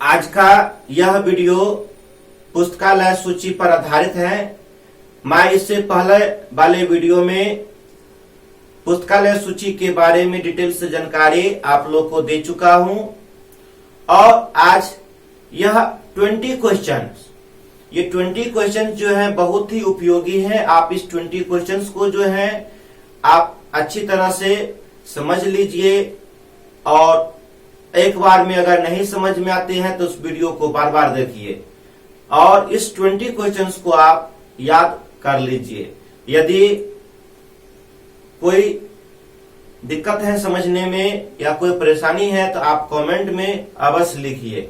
आज का यह वीडियो पुस्तकालय सूची पर आधारित है। मैं इससे पहले वाले वीडियो में पुस्तकालय सूची के बारे में डिटेल से जानकारी आप लोग को दे चुका हूं और आज यह 20 क्वेश्चन, ये 20 क्वेश्चन जो है बहुत ही उपयोगी है। आप इस 20 क्वेश्चंस को जो है आप अच्छी तरह से समझ लीजिए और एक बार में अगर नहीं समझ में आते हैं तो उस वीडियो को बार बार देखिए और इस 20 क्वेश्चंस को आप याद कर लीजिए। यदि कोई दिक्कत है समझने में या कोई परेशानी है तो आप कमेंट में अवश्य लिखिए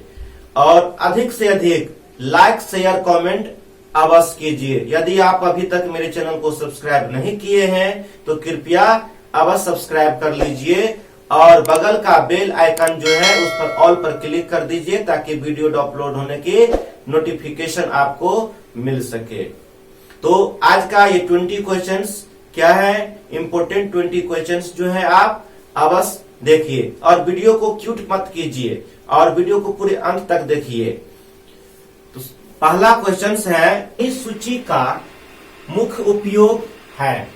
और अधिक से अधिक लाइक शेयर कमेंट अवश्य कीजिए। यदि आप अभी तक मेरे चैनल को सब्सक्राइब नहीं किए हैं तो कृपया अवश्य सब्सक्राइब कर लीजिए और बगल का बेल आइकन जो है उस पर ऑल पर क्लिक कर दीजिए ताकि वीडियो अपलोड होने की नोटिफिकेशन आपको मिल सके। तो आज का ये 20 क्वेश्चंस क्या है, इंपोर्टेंट 20 क्वेश्चंस जो है आप अवश्य देखिए और वीडियो को क्यूट मत कीजिए और वीडियो को पूरे अंत तक देखिए। तो पहला क्वेश्चन है, इस सूची का मुख्य उपयोग है।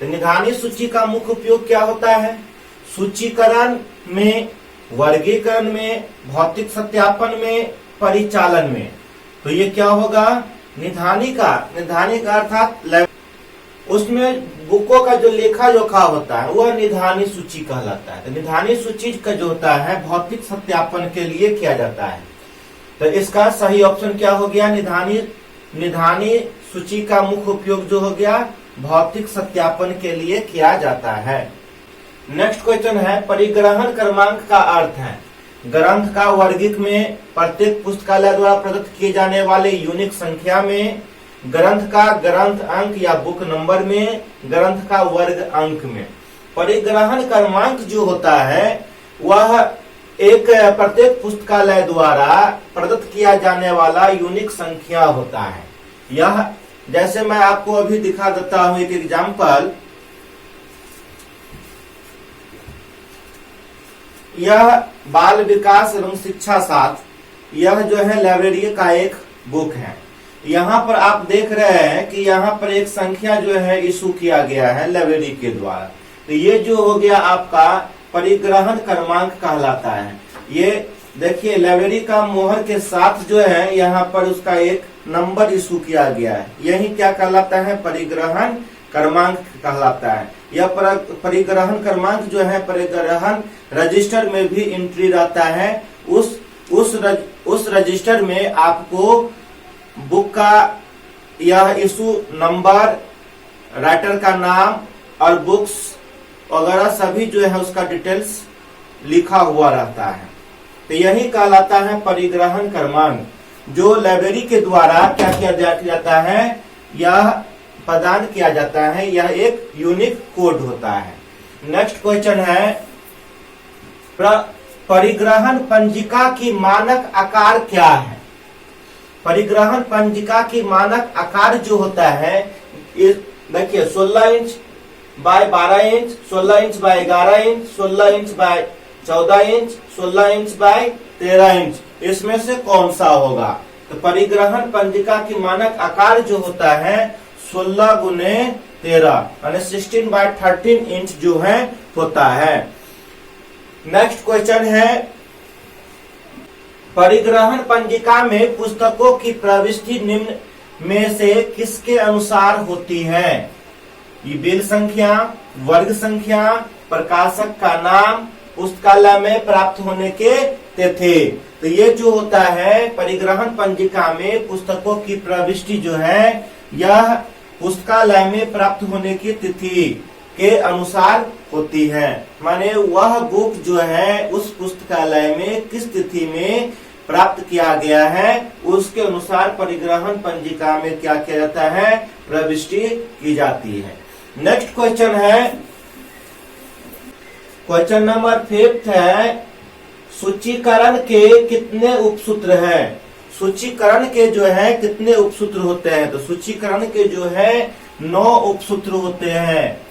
तो निधानी सूची का मुख्य उपयोग क्या होता है? सूचीकरण में, वर्गीकरण में, भौतिक सत्यापन में, परिचालन में। तो ये क्या होगा? निधानी का अर्थात उसमें बुकों का जो लेखा जोखा होता है वह निधानी सूची कहलाता है। तो निधानी सूची का जो होता है भौतिक सत्यापन के लिए किया जाता है। तो इसका सही ऑप्शन क्या हो गया? निधानी सूची का मुख्य उपयोग जो हो गया भौतिक सत्यापन के लिए किया जाता है। नेक्स्ट क्वेश्चन है, परिग्रहण क्रमांक का अर्थ है ग्रंथ का वर्गिक में, प्रत्येक पुस्तकालय द्वारा प्रदत्त किए जाने वाले यूनिक संख्या में, ग्रंथ का ग्रंथ अंक या बुक नंबर में, ग्रंथ का वर्ग अंक में। परिग्रहण क्रमांक जो होता है वह एक प्रत्येक पुस्तकालय द्वारा प्रदत्त किया जाने वाला यूनिक संख्या होता है। यह जैसे मैं आपको अभी दिखा देता हूं एक एग्जाम्पल। यह बाल विकास एवं शिक्षा शास्त्र, यह जो है लाइब्रेरी का एक बुक है। यहाँ पर आप देख रहे हैं कि यहाँ पर एक संख्या जो है इशू किया गया है लाइब्रेरी के द्वारा। तो ये जो हो गया आपका परिग्रहण क्रमांक कहलाता है। ये देखिए लाइब्रेरी का मोहर के साथ जो है यहाँ पर उसका एक नंबर इशू किया गया है। यही क्या कहलाता है? परिग्रहण क्रमांक कहलाता है। यह परिग्रहण क्रमांक जो है परिग्रहण रजिस्टर में भी एंट्री रहता है। उस रजिस्टर में आपको बुक का यह इशू नंबर, राइटर का नाम और बुक्स वगैरह सभी जो है उसका डिटेल्स लिखा हुआ रहता है। तो यही कहलाता है परिग्रहण क्रमांक, जो लाइब्रेरी के द्वारा क्या किया जाता है, यह प्रदान किया जाता है। यह एक यूनिक कोड होता है। नेक्स्ट क्वेश्चन है, परिग्रहण पंजिका की मानक आकार क्या है? परिग्रहण पंजिका की मानक आकार जो होता है, देखिए 16 inch by 12 inch, 16 inch by 11 inch, 16 inch by 14 inch, 16 inch by 13 inch, इसमें से कौन सा होगा? तो परिग्रहण पंजिका की मानक आकार जो होता है 16 गुने 13 यानी 16 बाय 13 इंच जो है होता है। नेक्स्ट क्वेश्चन है, परिग्रहण पंजिका में पुस्तकों की प्रविष्टि निम्न में से किसके अनुसार होती है? ये बिल संख्या, वर्ग संख्या, प्रकाशक का नाम, पुस्तकालय में प्राप्त होने के तिथि। तो ये जो होता है परिग्रहण पंजिका में पुस्तकों की प्रविष्टि जो है यह पुस्तकालय में प्राप्त होने की तिथि के अनुसार होती है। माने वह बुक जो है उस पुस्तकालय में किस तिथि में प्राप्त किया गया है उसके अनुसार परिग्रहण पंजिका में क्या किया जाता है? प्रविष्टि की जाती है। नेक्स्ट क्वेश्चन है, क्वेश्चन नंबर 5 है, सूचीकरण के कितने उपसूत्र हैं? सूचीकरण के जो है कितने उपसूत्र होते हैं? तो सूचीकरण के जो है 9 उपसूत्र होते हैं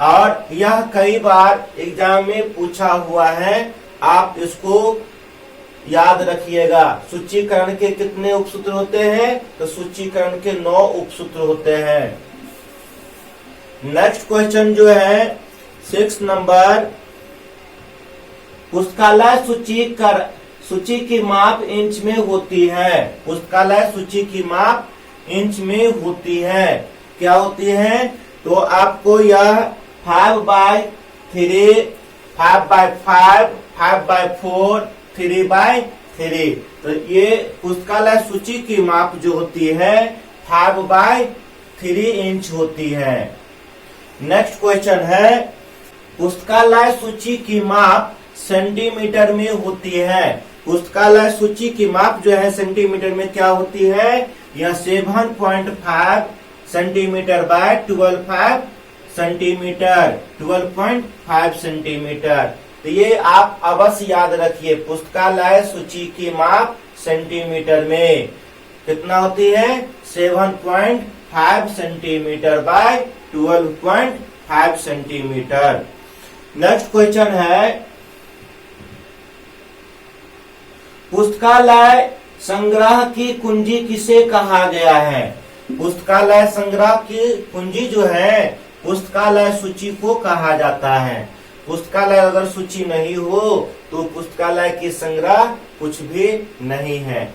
और यह कई बार एग्जाम में पूछा हुआ है। आप इसको याद रखिएगा। सूचीकरण के कितने उपसूत्र होते हैं? तो सूचीकरण के 9 उपसूत्र होते हैं। नेक्स्ट क्वेश्चन जो है 6 नंबर, पुस्तकालय सूची की माप इंच में होती है। पुस्तकालय सूची की माप इंच में होती है। क्या होती है? तो आपको यह 5/3, 5/5, 5/4, 3/3, तो ये पुस्तकालय सूची की माप जो होती है 5/3 इंच होती है। नेक्स्ट क्वेश्चन है, पुस्तकालय सूची की माप सेंटीमीटर में होती है। पुस्तकालय सूची की माप जो है सेंटीमीटर में क्या होती है? यह 7.5 सेंटीमीटर बाय 12.5 सेंटीमीटर, 12.5 सेंटीमीटर। तो ये आप अवश्य याद रखिए, पुस्तकालय सूची की माप सेंटीमीटर में कितना होती है? 7.5 centimetre bye 12.5 centimetre. Next question है, पुस्तकालय संग्रह की कुंजी किसे कहा गया है? पुस्तकालय संग्रह की कुंजी जो है पुस्तकालय सूची को कहा जाता है। पुस्तकालय अगर सूची नहीं हो तो पुस्तकालय की संग्रह कुछ भी नहीं है।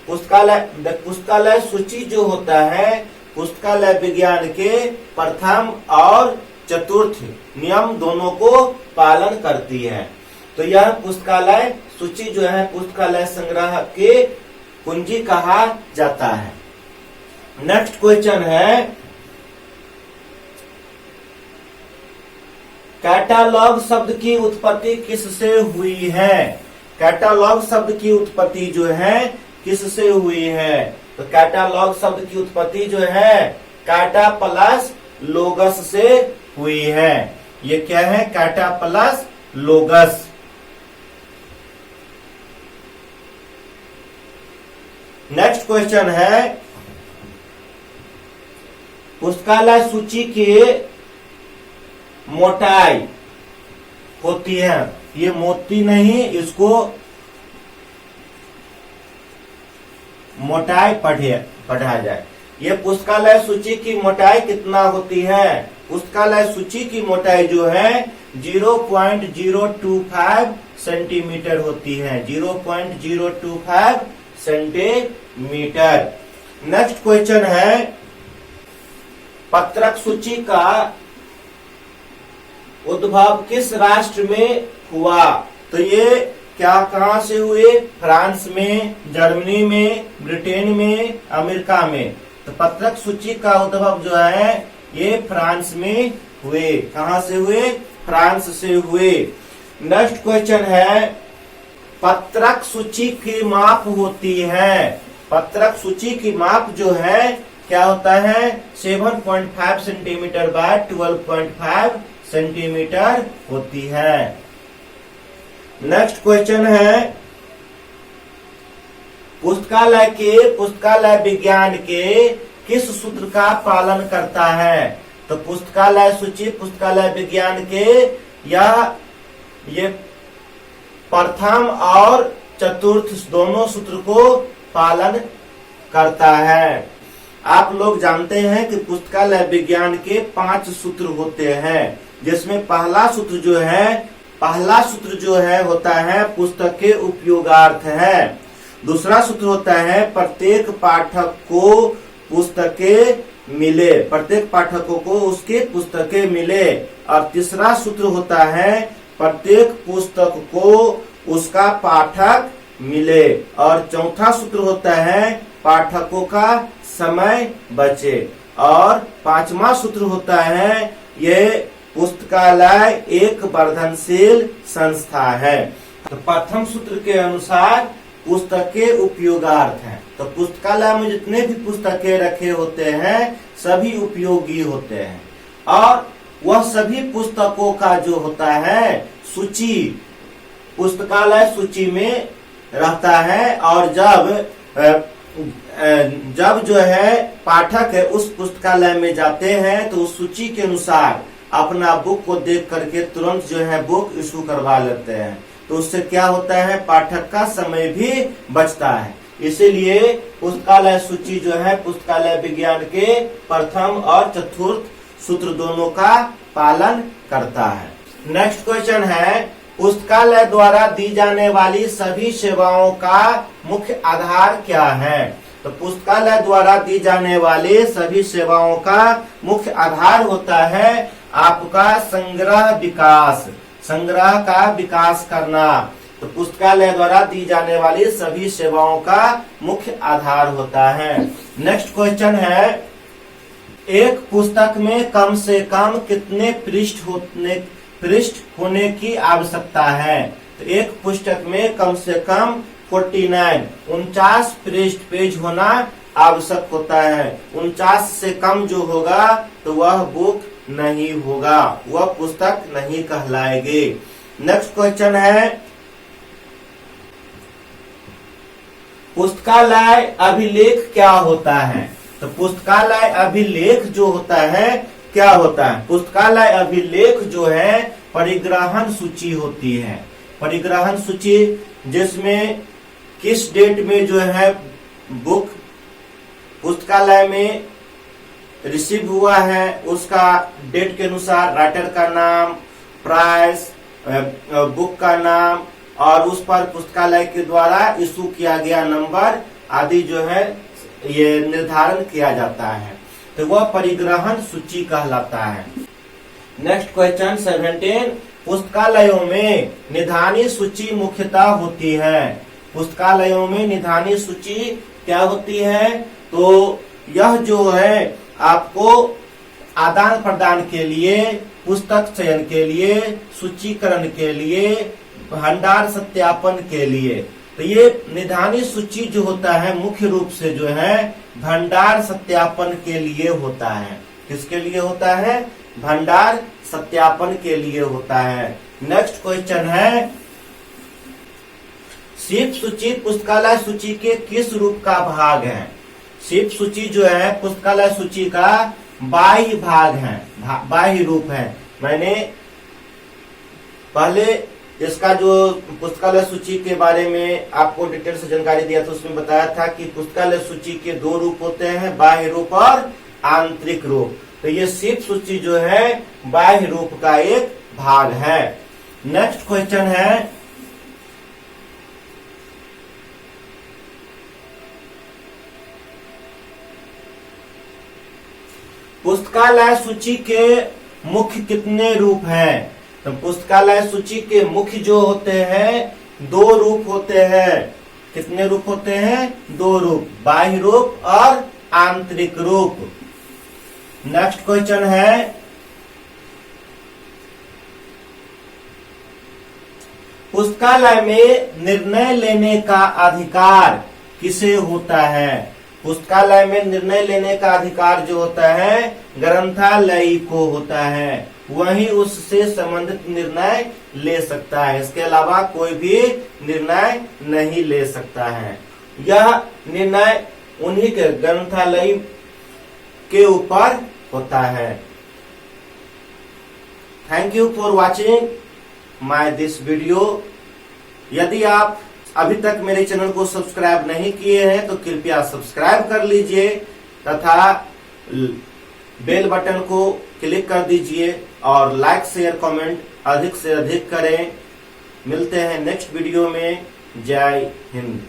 पुस्तकालय सूची जो होता है पुस्तकालय विज्ञान के प्रथम और चतुर्थ नियम दोनों को पालन करती है। तो यह पुस्तकालय सूची जो है पुस्तकालय संग्रह के कुंजी कहा जाता है। नेक्स्ट क्वेश्चन है, कैटालॉग शब्द की उत्पत्ति किससे हुई है? कैटालॉग शब्द की उत्पत्ति जो है किससे हुई है? तो कैटालॉग शब्द की उत्पत्ति जो है कैटा प्लस लोगस से हुई है। ये क्या है? कैटा प्लस लोगस। नेक्स्ट क्वेश्चन है, पुस्तकालय सूची की मोटाई होती है, ये मोती नहीं, इसको मोटाई पढ़ा जाए। ये पुस्तकालय सूची की मोटाई कितना होती है? पुस्तकालय सूची की मोटाई जो है 0.025 सेंटीमीटर होती है, 0.025 सेंटीमीटर। नेक्स्ट क्वेश्चन है, पत्रक सूची का उद्भव किस राष्ट्र में हुआ? तो ये क्या कहां से हुए? फ्रांस में, जर्मनी में, ब्रिटेन में, अमेरिका में। तो पत्रक सूची का उद्भव जो है ये फ्रांस में हुए। कहां से हुए? फ्रांस से हुए। नेक्स्ट क्वेश्चन है, पत्रक सूची की माप होती है। पत्रक सूची की माप जो है क्या होता है? 7.5 सेंटीमीटर बाय 12.5 सेंटीमीटर होती है। नेक्स्ट क्वेश्चन है, पुस्तकालय विज्ञान के किस सूत्र का पालन करता है? तो पुस्तकालय सूची पुस्तकालय विज्ञान के ये प्रथम और चतुर्थ दोनों सूत्र को पालन करता है। आप लोग जानते हैं कि पुस्तकालय विज्ञान के 5 सूत्र होते हैं, जिसमें पहला सूत्र जो है होता है पुस्तक के उपयोगार्थ है। दूसरा सूत्र होता है प्रत्येक पाठक को पुस्तकें मिले, प्रत्येक पाठकों को उसके पुस्तकें मिले। और तीसरा सूत्र होता है प्रत्येक पुस्तक को उसका पाठक मिले। और चौथा सूत्र होता है पाठकों का समय बचे। और पांचवा सूत्र होता है ये पुस्तकालय एक वर्धनशील संस्था है। तो प्रथम सूत्र के अनुसार पुस्तकें उपयोगार्थ हैं। तो पुस्तकालय में जितने भी पुस्तकें रखे होते हैं सभी उपयोगी होते हैं। और वह सभी पुस्तकों का जो होता है सूची पुस्तकालय सूची में रहता है। और जब जो है पाठक है उस पुस्तकालय में जाते हैं तो उस सूची के अनुसार अपना बुक को देख करके तुरंत जो है बुक इशू करवा लेते हैं। तो उससे क्या होता है, पाठक का समय भी बचता है। इसीलिए पुस्तकालय सूची जो है पुस्तकालय विज्ञान के प्रथम और चतुर्थ सूत्र दोनों का पालन करता है। नेक्स्ट क्वेश्चन है, पुस्तकालय द्वारा दी जाने वाली सभी सेवाओं का मुख्य आधार क्या है? तो पुस्तकालय द्वारा दी जाने वाली सभी सेवाओं का मुख्य आधार होता है आपका संग्रह विकास, संग्रह का विकास करना। तो पुस्तकालय द्वारा दी जाने वाली सभी सेवाओं का मुख्य आधार होता है। नेक्स्ट क्वेश्चन है, एक पुस्तक में कम से कम कितने पृष्ठ होने की आवश्यकता है? तो एक पुस्तक में कम से कम 49 पृष्ठ पेज होना आवश्यक होता है। 49 से कम जो होगा तो वह बुक नहीं होगा, वह पुस्तक नहीं कहलाएगी। नेक्स्ट क्वेश्चन है, पुस्तकालय अभिलेख क्या होता है? तो पुस्तकालय अभिलेख जो होता है क्या होता है? पुस्तकालय अभिलेख जो है परिग्रहण सूची होती है। परिग्रहण सूची जिसमें किस डेट में जो है बुक पुस्तकालय में रिसीव हुआ है उसका डेट के अनुसार राइटर का नाम, प्राइस, बुक का नाम और उस पर पुस्तकालय के द्वारा इशू किया गया नंबर आदि जो है ये निर्धारण किया जाता है, तो वह परिग्रहण सूची कहलाता है। नेक्स्ट क्वेश्चन 17, पुस्तकालयों में निधानी सूची मुख्यतः होती है। पुस्तकालयों में निधानी सूची क्या होती है? तो यह जो है आपको आदान प्रदान के लिए, पुस्तक चयन के लिए, सूचीकरण के लिए, भंडार सत्यापन के लिए, तो ये निधानी सूची जो होता है मुख्य रूप से जो है भंडार सत्यापन के लिए होता है। किसके लिए होता है? भंडार सत्यापन के लिए होता है। नेक्स्ट क्वेश्चन है, शीर्ष सूची पुस्तकालय सूची के किस रूप का भाग है? शीर्ष सूची जो है पुस्तकालय सूची का बाह्य भाग है, बाह्य रूप है। मैंने पहले इसका जो पुस्तकालय सूची के बारे में आपको डिटेल से जानकारी दिया था, उसमें बताया था कि पुस्तकालय सूची के दो रूप होते हैं, बाह्य रूप और आंतरिक रूप। तो ये शीर्ष सूची जो है बाह्य रूप का एक भाग है। नेक्स्ट क्वेश्चन है, पुस्तकालय सूची के मुख्य कितने रूप हैं? तो पुस्तकालय सूची के मुख्य जो होते हैं दो रूप होते हैं। कितने रूप होते हैं? दो रूप, बाह्य रूप और आंतरिक रूप। नेक्स्ट क्वेश्चन है, पुस्तकालय में निर्णय लेने का अधिकार किसे होता है? पुस्तकालय में निर्णय लेने का अधिकार जो होता है ग्रंथालयी को होता है, वही उससे संबंधित निर्णय ले सकता है। इसके अलावा कोई भी निर्णय नहीं ले सकता है। यह निर्णय उन्हीं के ग्रंथालय के ऊपर होता है। Thank you for watching my this video. यदि आप अभी तक मेरे चैनल को सब्सक्राइब नहीं किए हैं तो कृपया सब्सक्राइब कर लीजिए तथा बेल बटन को क्लिक कर दीजिए और लाइक शेयर कमेंट अधिक से अधिक करें। मिलते हैं नेक्स्ट वीडियो में। जय हिंद।